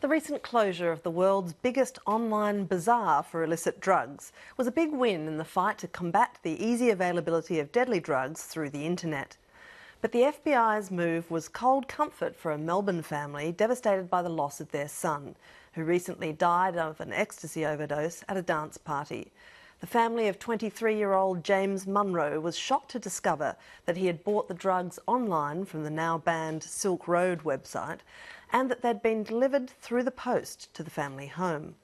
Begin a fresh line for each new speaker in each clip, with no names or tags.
The recent closure of the world's biggest online bazaar for illicit drugs was a big win in the fight to combat the easy availability of deadly drugs through the internet. But the FBI's move was cold comfort for a Melbourne family devastated by the loss of their son, who recently died of an ecstasy overdose at a dance party. The family of 23-year-old James Munro was shocked to discover that he had bought the drugs online from the now-banned Silk Road website and that they'd been delivered through the post to the family home.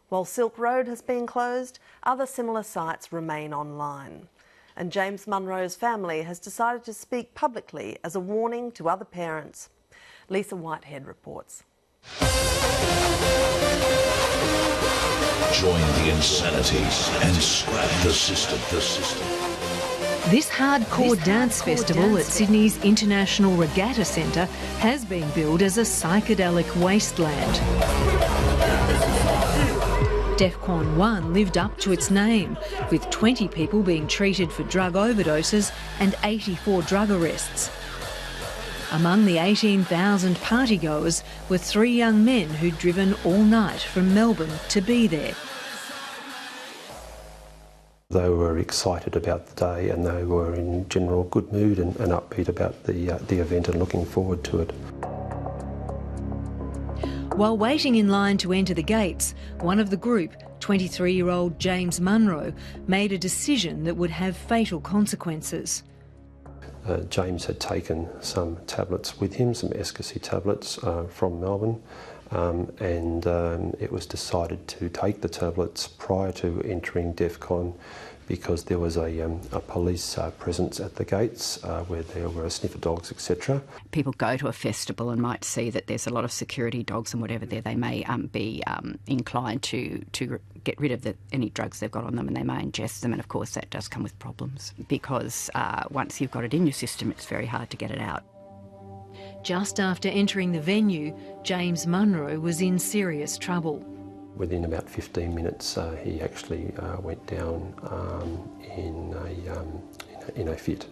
While Silk Road has been closed, other similar sites remain online. And James Munro's family has decided to speak publicly as a warning to other parents. Lisa Whitehead reports.
Join the insanity and scrap the system.
This hardcore dance festival at Sydney's International Regatta Centre has been billed as a psychedelic wasteland. Defqon 1 lived up to its name, with 20 people being treated for drug overdoses and 84 drug arrests. Among the 18,000 partygoers were 3 young men who'd driven all night from Melbourne to be there.
They were excited about the day and they were in general good mood and upbeat about the event and looking forward to it.
While waiting in line to enter the gates, one of the group, 23-year-old James Munro, made a decision that would have fatal consequences.
James had taken some tablets with him, some ecstasy tablets from Melbourne, and it was decided to take the tablets prior to entering Defqon because there was a police presence at the gates where there were sniffer dogs, etc.
People go to a festival and might see that there's a lot of security dogs and whatever there. They may be inclined to get rid of any drugs they've got on them, and they may ingest them, and of course that does come with problems because once you've got it in your system it's very hard to get it out.
Just after entering the venue, James Munro was in serious trouble.
Within about 15 minutes he actually went down in a fit.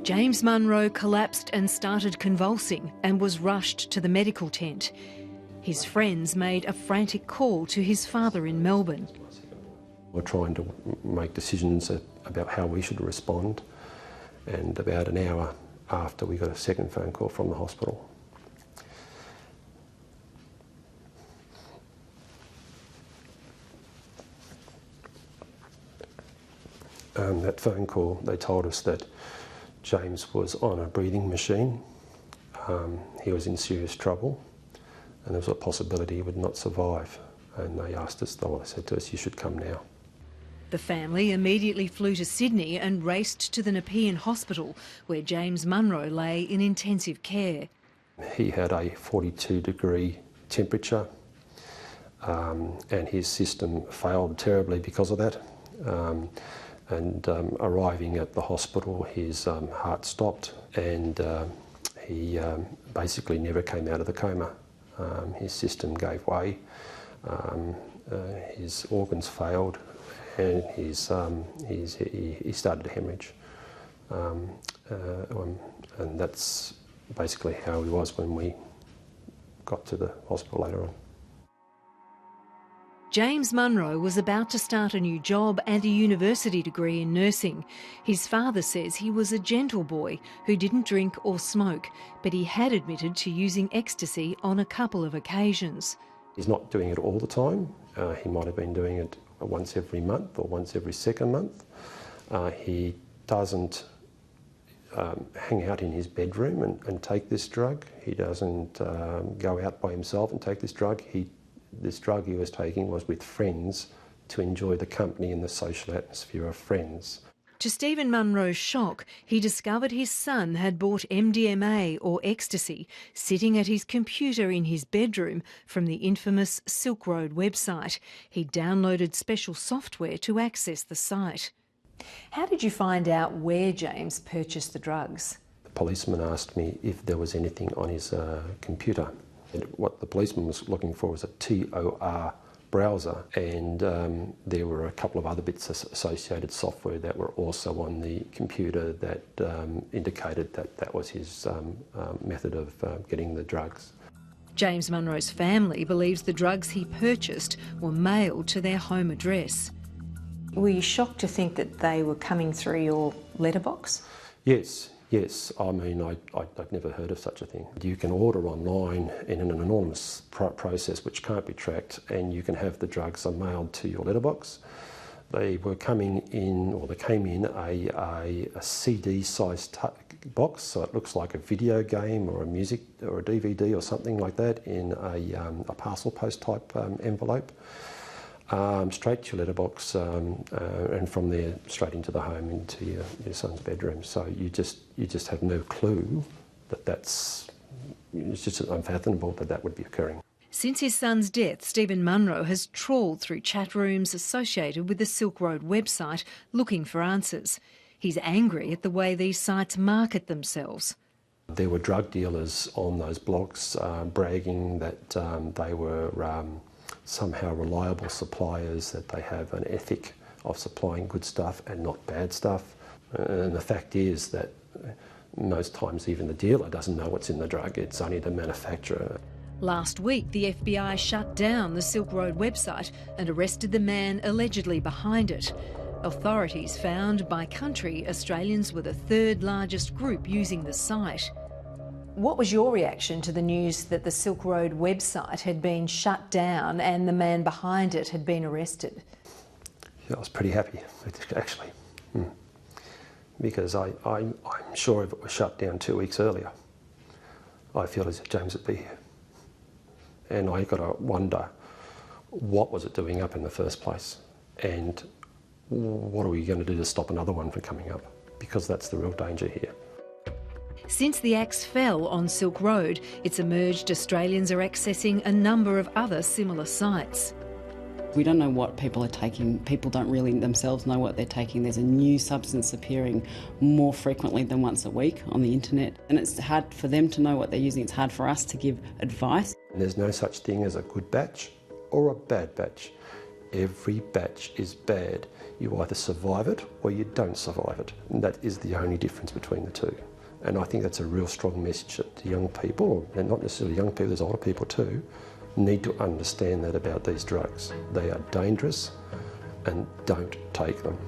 James Munro collapsed and started convulsing and was rushed to the medical tent. His friends made a frantic call to his father in Melbourne.
We're trying to make decisions about how we should respond, and about an hour after we got a second phone call from the hospital. That phone call, they told us that James was on a breathing machine, he was in serious trouble, and there was a possibility he would not survive. And they asked us, they said to us, you should come now.
The family immediately flew to Sydney and raced to the Nepean Hospital, where James Munro lay in intensive care.
He had a 42-degree temperature, and his system failed terribly because of that. Arriving at the hospital, his heart stopped, and he basically never came out of the coma. His system gave way, his organs failed, and he started to hemorrhage. And that's basically how he was when we got to the hospital later on.
James Munro was about to start a new job and a university degree in nursing. His father says he was a gentle boy who didn't drink or smoke, but he had admitted to using ecstasy on a couple of occasions.
He's not doing it all the time. He might have been doing it once every month or once every second month. He doesn't hang out in his bedroom and take this drug. He doesn't go out by himself and take this drug. This drug he was taking was with friends to enjoy the company and the social atmosphere of friends.
To Stephen Munro's shock, he discovered his son had bought MDMA or ecstasy sitting at his computer in his bedroom from the infamous Silk Road website. He downloaded special software to access the site. How did you find out where James purchased the drugs?
The policeman asked me if there was anything on his computer. What the policeman was looking for was a TOR browser, and there were a couple of other bits of associated software that were also on the computer that indicated that that was his method of getting the drugs.
James Munro's family believes the drugs he purchased were mailed to their home address.
Were you shocked to think that they were coming through your letterbox?
Yes. I mean, I've never heard of such a thing. You can order online in an anonymous process which can't be tracked, and you can have the drugs mailed to your letterbox. They were coming in, or they came in a CD-sized box, so it looks like a video game or a music or a DVD or something like that in a parcel post type envelope. Straight to your letterbox, and from there straight into the home, into your son's bedroom. So you just have no clue that it's just unfathomable that would be occurring.
Since his son's death, Stephen Munro has trawled through chat rooms associated with the Silk Road website looking for answers. He's angry at the way these sites market themselves.
There were drug dealers on those blogs bragging that they were somehow reliable suppliers, that they have an ethic of supplying good stuff and not bad stuff. And the fact is that most times even the dealer doesn't know what's in the drug, it's only the manufacturer.
Last week, the FBI shut down the Silk Road website and arrested the man allegedly behind it. Authorities found by country Australians were the third largest group using the site.
What was your reaction to the news that the Silk Road website had been shut down and the man behind it had been arrested?
Yeah, I was pretty happy, actually, because I'm sure if it was shut down 2 weeks earlier, I feel as if James would be here. And I got to wonder, what was it doing up in the first place? And what are we going to do to stop another one from coming up? Because that's the real danger here.
Since the axe fell on Silk Road, it's emerged Australians are accessing a number of other similar sites.
We don't know what people are taking. People don't really themselves know what they're taking. There's a new substance appearing more frequently than once a week on the internet. And it's hard for them to know what they're using. It's hard for us to give advice.
And there's no such thing as a good batch or a bad batch. Every batch is bad. You either survive it or you don't survive it. And that is the only difference between the two. And I think that's a real strong message to young people, and not necessarily young people, there's older people too, need to understand that about these drugs. They are dangerous and don't take them.